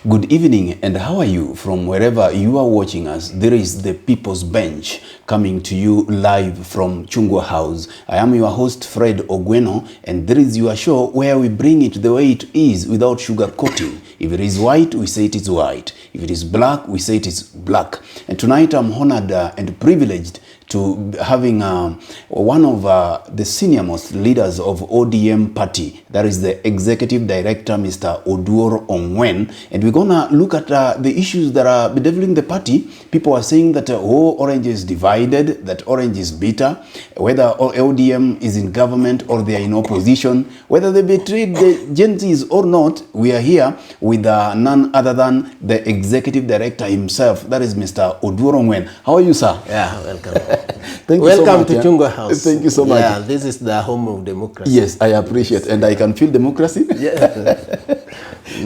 Good evening, and how are you? From wherever you are watching us, there is the People's Bench coming to you live from Chungwa House. I am your host, Fred Ogweno, and there is your show where we bring it the way it is without sugar coating. If it is white, we say it is white. If it is black, we say it is black. And tonight I'm honored and privileged to having one of the senior most leaders of ODM party. That is the Executive Director, Mr. Oduor Ong'wen. And we're gonna look at the issues that are bedeviling the party. People are saying that Orange is divided, that Orange is bitter, whether ODM is in government or they are in opposition, whether they betrayed the GenZs or not. We are here with none other than the Executive Director himself. That is Mr. Oduor Ong'wen. How are you, sir? Yeah, welcome. Thank you Welcome so much, to Chungwa House. Thank you so much. Yeah, this is the home of democracy. Yes, I appreciate, and I can feel democracy. Yeah.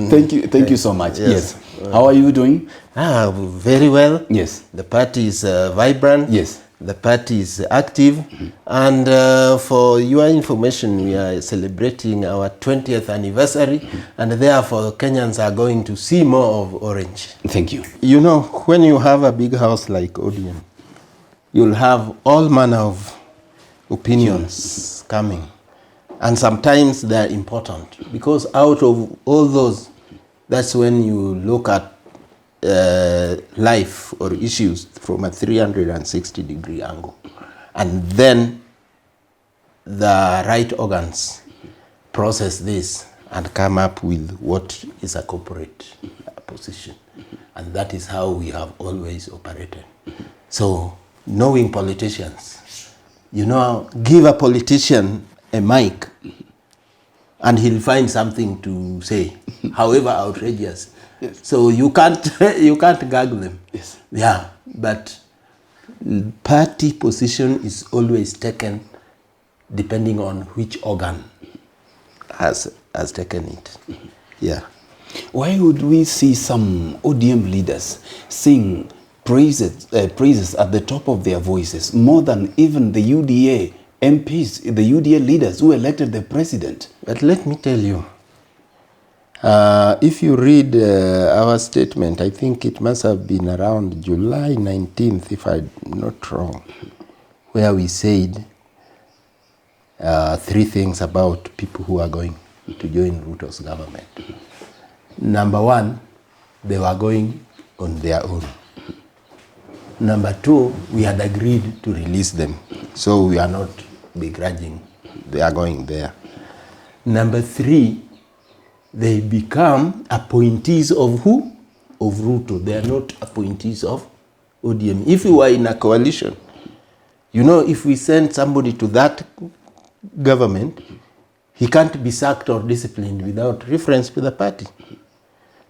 Thank you so much. Yes. How are you doing? Very well. Yes. The party is vibrant. Yes. The party is active. And for your information, we are celebrating our 20th anniversary, and therefore Kenyans are going to see more of Orange. Thank you. You know, when you have a big house like ODM, you'll have all manner of opinions coming. And sometimes they're important, because out of all those, that's when you look at life or issues from a 360-degree angle. And then the right organs process this and come up with what is a corporate position. And that is how we have always operated. So, knowing politicians, you know, give a politician a mic and he'll find something to say, however outrageous. Yes. So you can't gag them. Yes. Yeah, but party position is always taken depending on which organ has taken it. Yeah. Why would we see some ODM leaders sing praises at the top of their voices more than even the UDA MPs, the UDA leaders who elected the president? But let me tell you, if you read our statement, I think it must have been around July 19th, if I'm not wrong, where we said 3 things about people who are going to join Ruto's government. Number 1, they were going on their own. Number 2, we had agreed to release them, so we are not begrudging they are going there. Number 3, they become appointees of who? Of Ruto. They are not appointees of ODM. If we were in a coalition, you know, if we send somebody to that government, he can't be sacked or disciplined without reference to the party.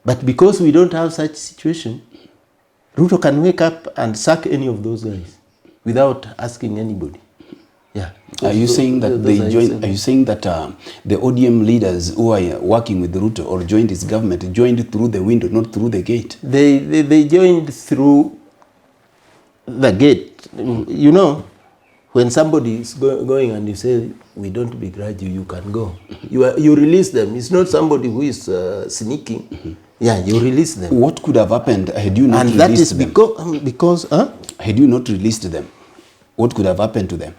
But because we don't have such situation, Ruto can wake up and sack any of those guys without asking anybody. Yeah. Are you saying that they joined? Are you saying that the ODM leaders who are working with Ruto or joined his government joined through the window, not through the gate? They joined through the gate. You know, when somebody is going and you say, we don't begrudge you, you can go. You release them. It's not somebody who is sneaking. Yeah, you release them. What could have happened had you not released them? And that is because had you not released them, what could have happened to them?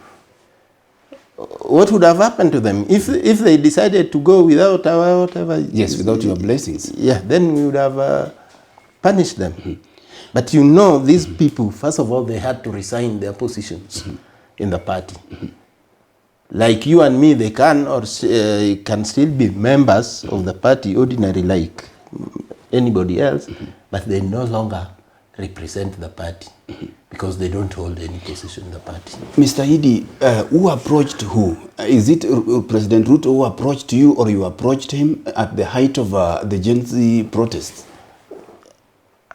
What would have happened to them if they decided to go without our whatever? Yes, without your blessings. Yeah, then we would have punished them. But you know, these people, first of all, they had to resign their positions in the party. Like you and me, they can can still be members of the party, ordinary like anybody else, but they no longer represent the party because they don't hold any position in the party. Mr. Idi, who approached who? Is it President Ruto who approached you, or you approached him at the height of the GenZ protests?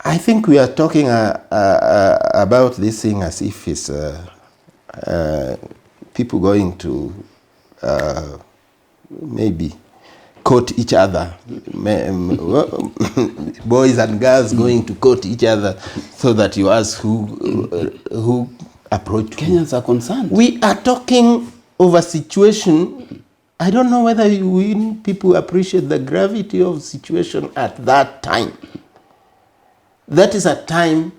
I think we are talking about this thing as if it's people going to maybe court each other, boys and girls going to court each other, so that you ask who approached. Kenyans are concerned. We are talking of a situation. I don't know whether people appreciate the gravity of the situation at that time. that is a time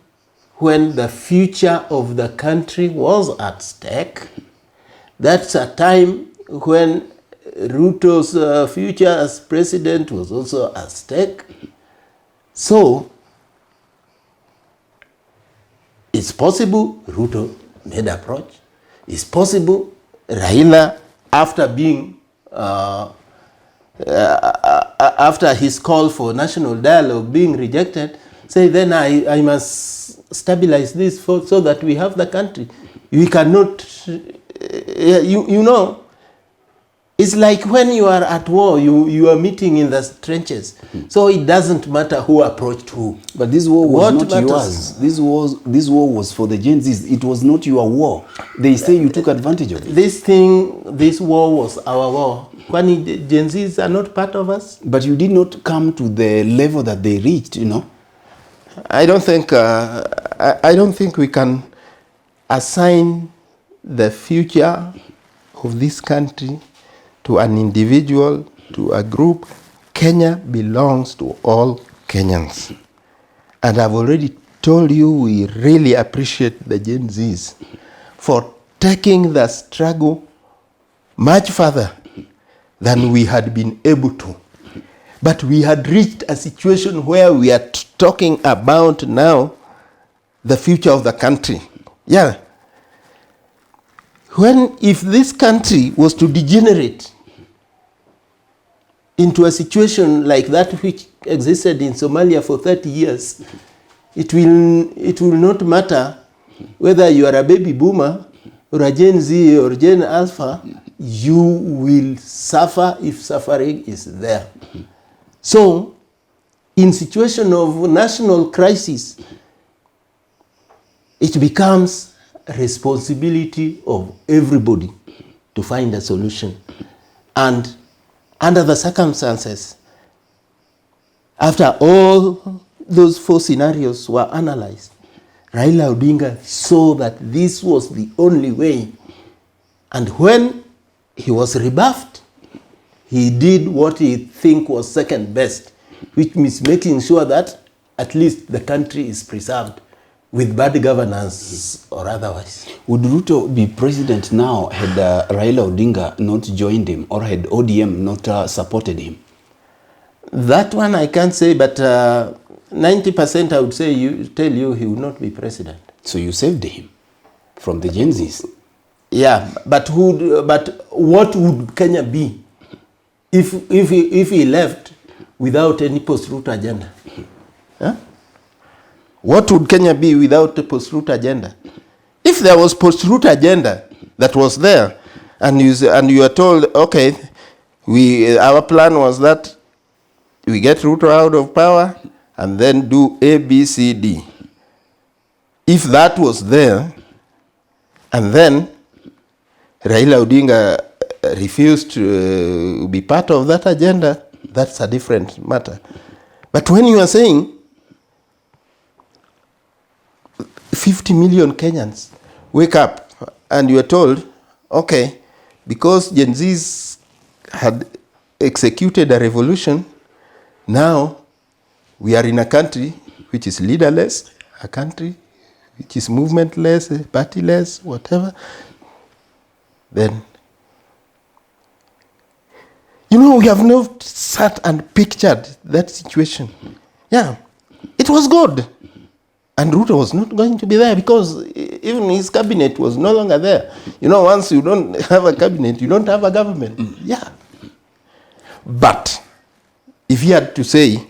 when the future of the country was at stake. That's a time when Ruto's future as president was also at stake. So, it's possible Ruto made approach. It's possible Raila, after being after his call for national dialogue being rejected, say then I must stabilize this so that we have the country. We cannot, you know, it's like when you are at war, you are meeting in the trenches. So it doesn't matter who approached who. But this war was not yours. This war was for the Gen Zs. It was not your war. They say you took advantage of it. This war was our war. When Gen Zs are not part of us. But you did not come to the level that they reached, you know. I don't think we can assign the future of this country to an individual, to a group. Kenya belongs to all Kenyans. And I've already told you we really appreciate the Gen Zs for taking the struggle much further than we had been able to. But we had reached a situation where we are talking about now the future of the country. Yeah. If this country was to degenerate into a situation like that which existed in Somalia for 30 years, it will not matter whether you are a baby boomer or a Gen Z or Gen Alpha, you will suffer if suffering is there. So, in situation of national crisis, it becomes a responsibility of everybody to find a solution. And under the circumstances, after all those 4 scenarios were analyzed, Raila Odinga saw that this was the only way. And when he was rebuffed, he did what he think was second best, which means making sure that at least the country is preserved with bad governance or otherwise. Would Ruto be president now had Raila Odinga not joined him, or had ODM not supported him? That one I can't say, but 90% I would say tell you he would not be president. So you saved him from the Gen Zs? Yeah, but what would Kenya be if he left without any post-Ruto agenda? Huh? What would Kenya be without a post-Ruto agenda? If there was post-Ruto agenda that was there, and you are told, okay, our plan was that we get Ruto out of power and then do A, B, C, D. If that was there, and then Raila Odinga refused to be part of that agenda, that's a different matter. But when you are saying 50 million Kenyans wake up and you are told, okay, because Gen Zs had executed a revolution, now we are in a country which is leaderless, a country which is movementless, partyless, whatever, then, we have not sat and pictured that situation. Yeah, it was good. And Ruto was not going to be there because even his cabinet was no longer there. Once you don't have a cabinet, you don't have a government. Yeah. But if he had to say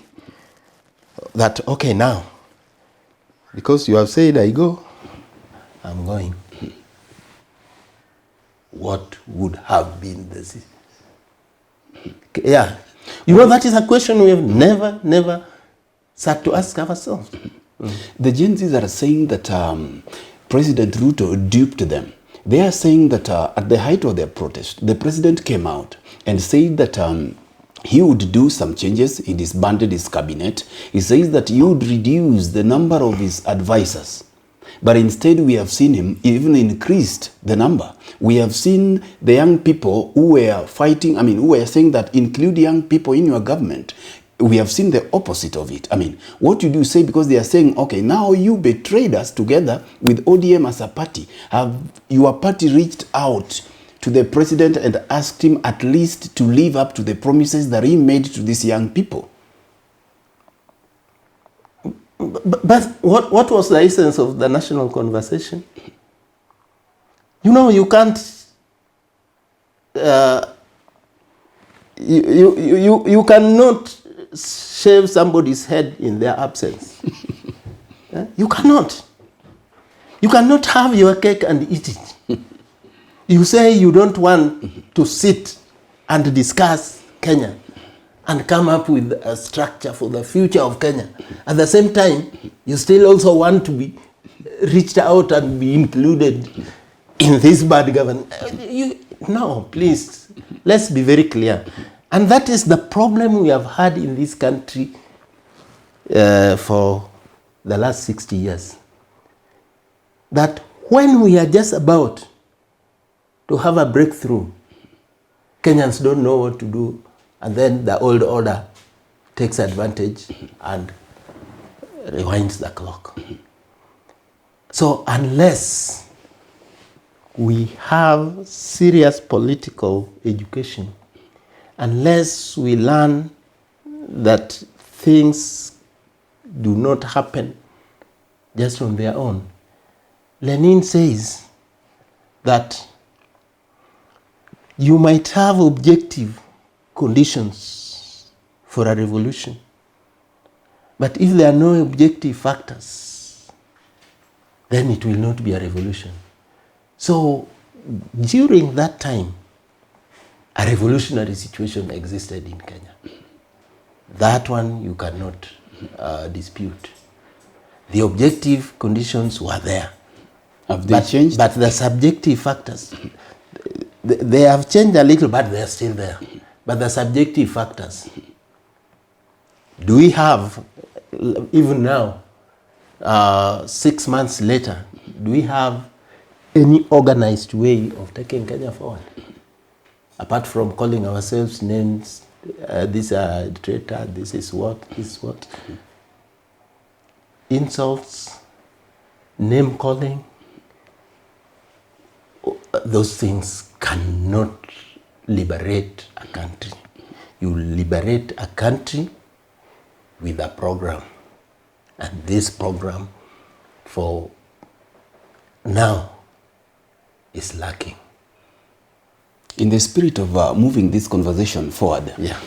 that, okay, now, because you have said I go, I'm going, what would have been the situation? Yeah. That is a question we have never sat to ask ourselves. The Gen Zs are saying that President Ruto duped them. They are saying that at the height of their protest, the president came out and said that he would do some changes. He disbanded his cabinet. He says that he would reduce the number of his advisors. But instead, we have seen him even increased the number. We have seen the young people who were fighting, who were saying that include young people in your government. we have seen the opposite of it. I mean, what you do say, because they are saying, okay, now you betrayed us together with ODM as a party. Have your party reached out to the president and asked him at least to live up to the promises that he made to these young people? But what was the essence of the national conversation? You know, you can't you cannot shave somebody's head in their absence. You cannot. You cannot have your cake and eat it. You say you don't want to sit and discuss Kenya and come up with a structure for the future of Kenya. At the same time, you still also want to be reached out and be included in this bad government. No, please, let's be very clear. And that is the problem we have had in this country for the last 60 years. That when we are just about to have a breakthrough, Kenyans don't know what to do, and then the old order takes advantage and rewinds the clock. So unless we have serious political education, unless we learn that things do not happen just on their own, Lenin says that you might have objective conditions for a revolution, but if there are no objective factors, then it will not be a revolution. So during that time, a revolutionary situation existed in Kenya. That one you cannot dispute. The objective conditions were there. Have they changed? But the subjective factors, they have changed a little, but they are still there. But the subjective factors, do we have, even now, 6 months later, do we have any organized way of taking Kenya forward? Apart from calling ourselves names, this is a traitor, this is what, this is what. Insults, name calling, those things cannot liberate a country. You liberate a country with a program. And this program for now is lacking. In the spirit of moving this conversation forward, yeah.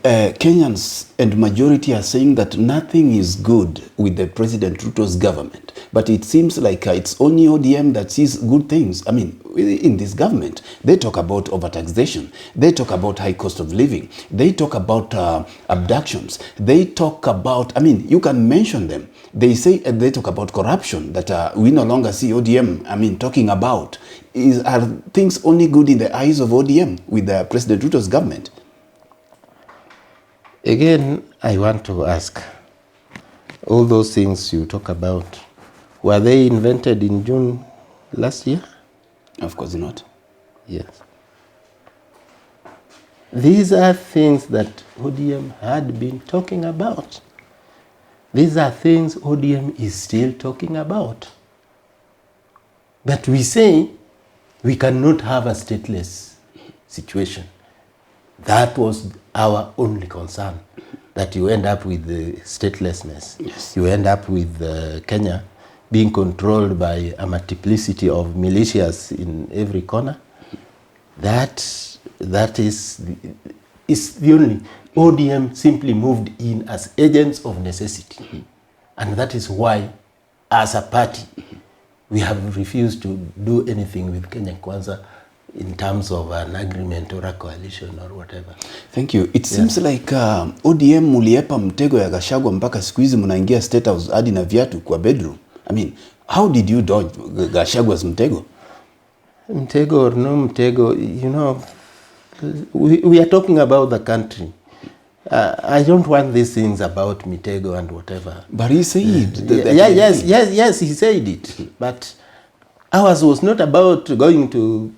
Kenyans and majority are saying that nothing is good with the President Ruto's government. But it seems like it's only ODM that sees good things. I mean, in this government, they talk about overtaxation. They talk about high cost of living. They talk about abductions. They talk about, I mean, you can mention them. They say, they talk about corruption that we no longer see ODM, I mean, talking about. Are things only good in the eyes of ODM with the President Ruto's government? Again, I want to ask, all those things you talk about, were they invented in June last year? Of course not. Yes. These are things that ODM had been talking about. These are things ODM is still talking about. But we say we cannot have a stateless situation. That was our only concern, that you end up with the statelessness. Yes. You end up with Kenya being controlled by a multiplicity of militias in every corner. That is the only. ODM simply moved in as agents of necessity. And that is why, as a party, we have refused to do anything with Kenya Kwanza in terms of an agreement or a coalition or whatever. Thank you. It seems like ODM muliepa mtego ya Gachagua mpaka siku hizi mnaingia State House hadi na viatu kwa bedroom. I mean, how did you dodge Gachagua's mtego? Mtego or no mtego, you know, we are talking about the country. I don't want these things about Mitego and whatever. But he said yes, he said it. But ours was not about going to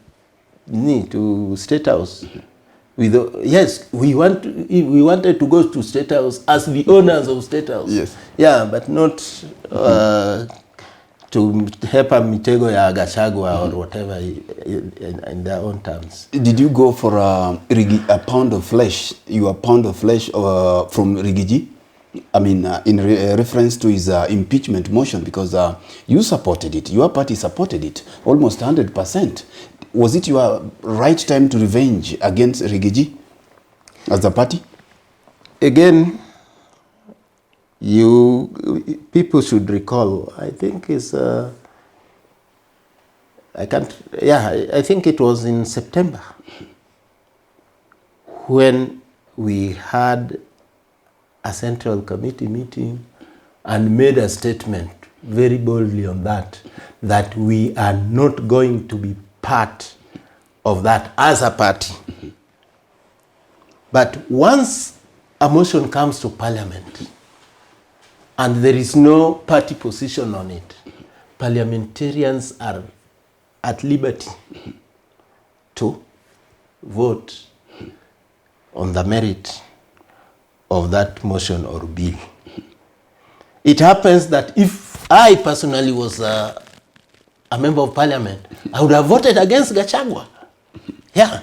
State House. Yes, we wanted to go to State House as the owners of State House. Yes. Yeah, but not to help a mitego ya Gachagua or whatever in their own terms. Did you go for a pound of flesh? Your pound of flesh from Rigiji? I mean, in reference to his impeachment motion, because you supported it. Your party supported it almost 100%. Was it your right time to revenge against Rigiji as a party? Again, people should recall, I think I think it was in September when we had a central committee meeting and made a statement very boldly on that we are not going to be part of that as a party. But once a motion comes to Parliament and there is no party position on it, parliamentarians are at liberty to vote on the merit of that motion or bill. It happens that if I personally was a member of Parliament, I would have voted against Gachagua. Yeah.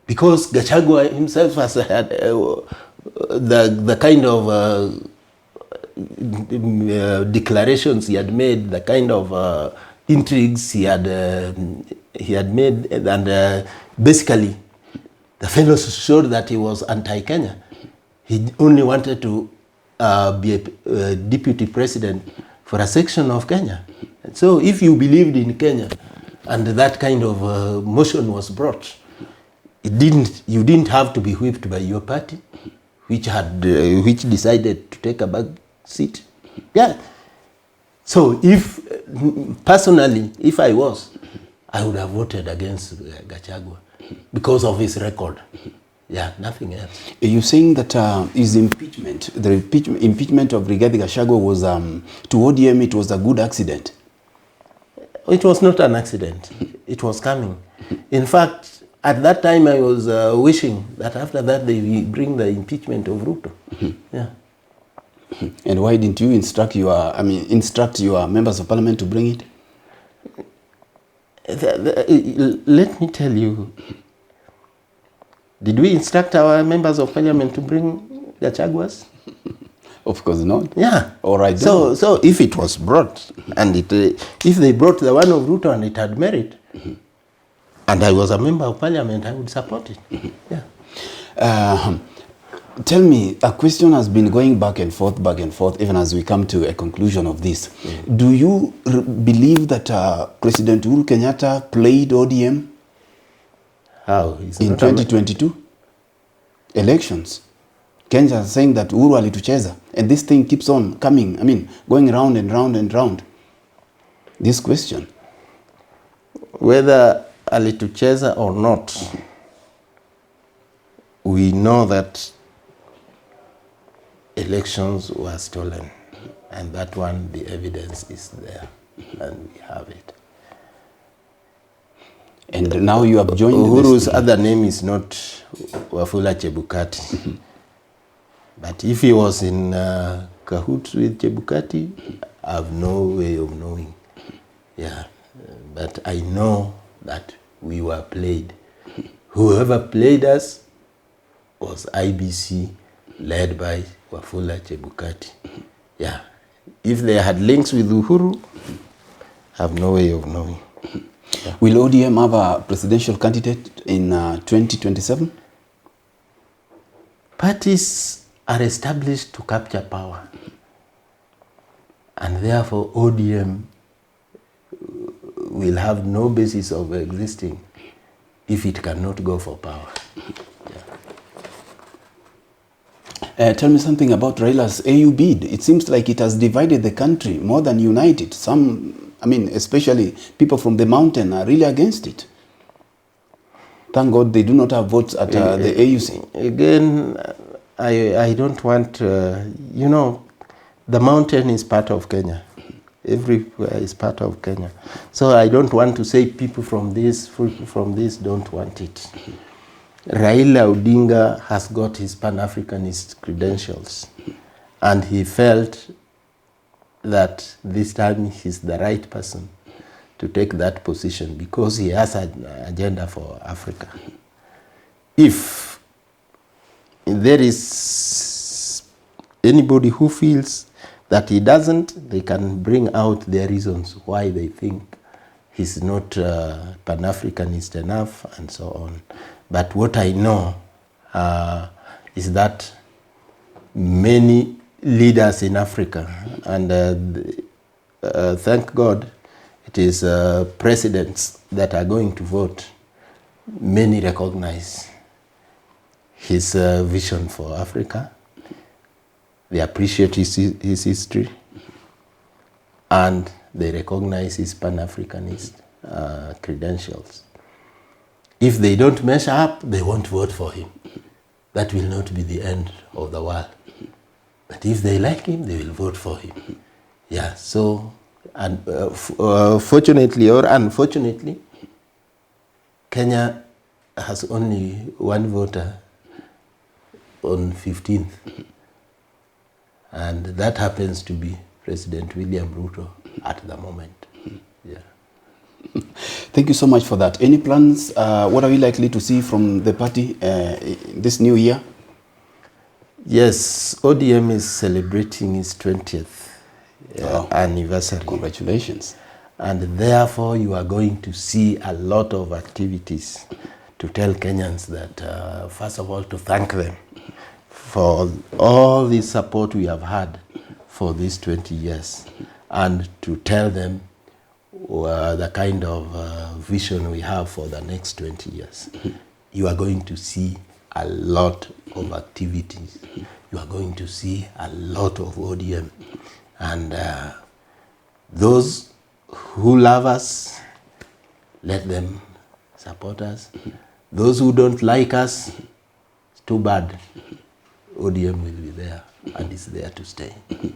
Because Gachagua himself has had the kind of declarations he had made, the kind of intrigues he had made, and basically the fellows showed that he was anti-Kenya. He only wanted to be a deputy president for a section of Kenya. And so if you believed in Kenya and that kind of motion was brought, you didn't have to be whipped by your party, which decided to take a back seat. Yeah. So if personally, if I would have voted against Gachagua because of his record. Yeah, nothing else. Are you saying that his impeachment, the impeachment of Rigathi Gachagua was, to ODM, it was a good accident? It was not an accident. It was coming. In fact, at that time, I was wishing that after that they bring the impeachment of Ruto. Yeah. And why didn't you instruct your members of parliament to bring it? Let me tell you. Did we instruct our members of parliament to bring Gachaguas? Of course not. Yeah. All right. So if it was brought, and if they brought the one of Ruto and it had merit, and I was a member of parliament, I would support it. Yeah. Tell me, a question has been going back and forth, even as we come to a conclusion of this. Do you believe that President Uhuru Kenyatta played ODM? How? In 2022 elections? Kenya is saying that Uhuru alitucheza, and this thing keeps on coming, going round and round and round. This question. Whether alitucheza or not, we know that elections were stolen, and that one, the evidence is there, and we have it. And now you have joined Uhuru's other name is not Wafula Chebukati. But if he was in cahoots with Chebukati, I have no way of knowing. Yeah, but I know that we were played. Whoever played us was IEBC, led by Wafula Chebukati. Yeah, if they had links with Uhuru, I have no way of knowing. Yeah. Will ODM have a presidential candidate in 2027? Parties are established to capture power. And therefore ODM will have no basis of existing if it cannot go for power. Yeah. Tell me something about Raila's AU bid. It seems like it has divided the country more than united. Some, especially people from the mountain are really against it. Thank God they do not have votes at the AUC. Again, I don't want, the mountain is part of Kenya. Everywhere is part of Kenya. So I don't want to say people from this don't want it. Raila Odinga has got his Pan-Africanist credentials, and he felt that this time he's the right person to take that position because he has an agenda for Africa. If there is anybody who feels that he doesn't, they can bring out their reasons why they think he's not Pan-Africanist enough and so on. But what I know is that many leaders in Africa, and thank God it is presidents that are going to vote, many recognize his vision for Africa. They appreciate his history, and they recognize his Pan-Africanist credentials. If they don't measure up, they won't vote for him. That will not be the end of the world. But if they like him, they will vote for him. Yeah, so, and fortunately or unfortunately, Kenya has only one voter on 15th. And that happens to be President William Ruto at the moment. Yeah. Thank you so much for that. Any plans? What are we likely to see from the party this new year? Yes, ODM is celebrating its 20th anniversary. Congratulations. And therefore, you are going to see a lot of activities to tell Kenyans that, first of all, to thank them for all the support we have had for these 20 years, and to tell them the kind of vision we have for the next 20 years. You are going to see a lot of activities. You are going to see a lot of ODM. And those who love us, let them support us. Those who don't like us, it's too bad. ODM will be there, and it's there to stay. Yes.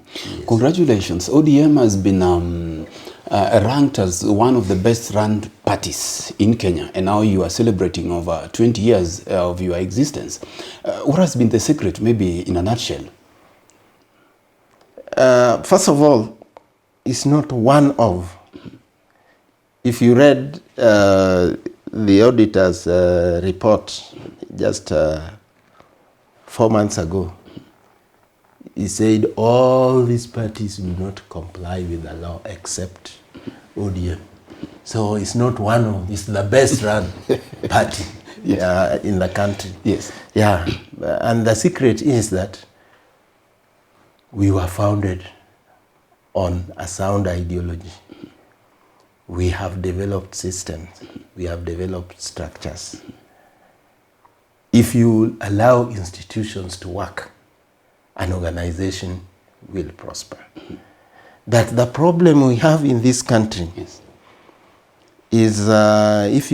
Congratulations. ODM has been ranked as one of the best run parties in Kenya, and now you are celebrating over 20 years of your existence. What has been the secret, maybe in a nutshell? First of all, it's not one of. If you read the auditor's report just 4 months ago, he said all these parties will not comply with the law except ODM. So it's not one of, it's the best run party in the country. Yes. Yeah, and the secret is that we were founded on a sound ideology. We have developed systems. We have developed structures. If you allow institutions to work, an organization will prosper. That the problem we have in this country is if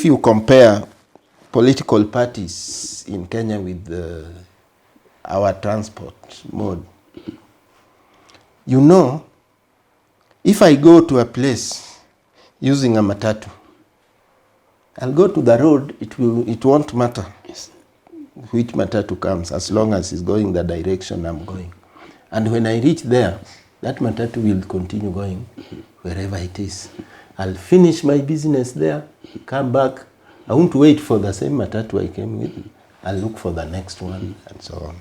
you compare political parties in Kenya with our transport mode, you know, if I go to a place using a matatu, I'll go to the road, it won't matter which matatu comes, as long as it's going the direction I'm going. And when I reach there, that matatu will continue going wherever it is. I'll finish my business there, come back. I won't wait for the same matatu I came with. I'll look for the next one, and so on.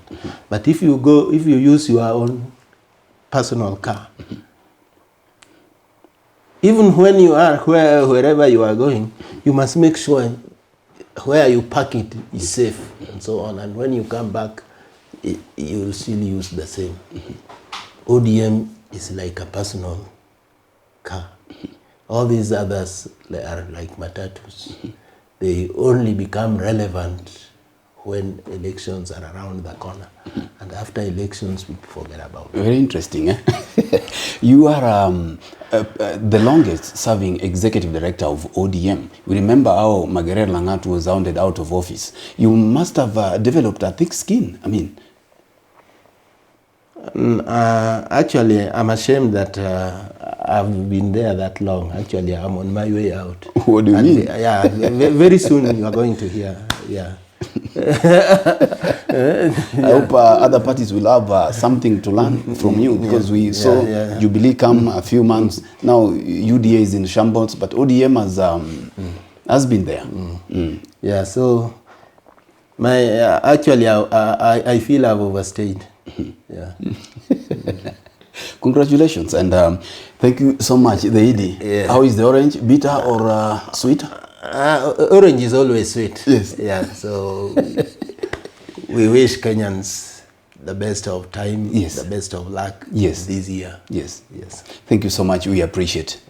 But if you use your own personal car, even when you are wherever you are going, you must make sure where you park it is safe, and so on. And when you come back, you will still use the same. ODM is like a personal car. All these others are like matatus. They only become relevant when elections are around the corner. And after elections, we forget about it. Very interesting. Eh? You are the longest serving executive director of ODM. We remember how Margaret Langat was hounded out of office. You must have developed a thick skin. I mean. Actually, I'm ashamed that I've been there that long. Actually, I'm on my way out. What do you mean? Yeah, very soon you are going to hear Yeah. I hope other parties will have something to learn from you, because we saw Jubilee come a few months now. UDA is in shambles, but ODM has been there. Yeah. So my actually, I feel I've overstayed. Yeah. Congratulations, and thank you so much, the ED. Yeah. How is the orange? Bitter or sweet? Orange is always sweet. Yes. Yeah. So we wish Kenyans the best of time, yes, the best of luck, yes, this year. Yes. Yes. Thank you so much. We appreciate it.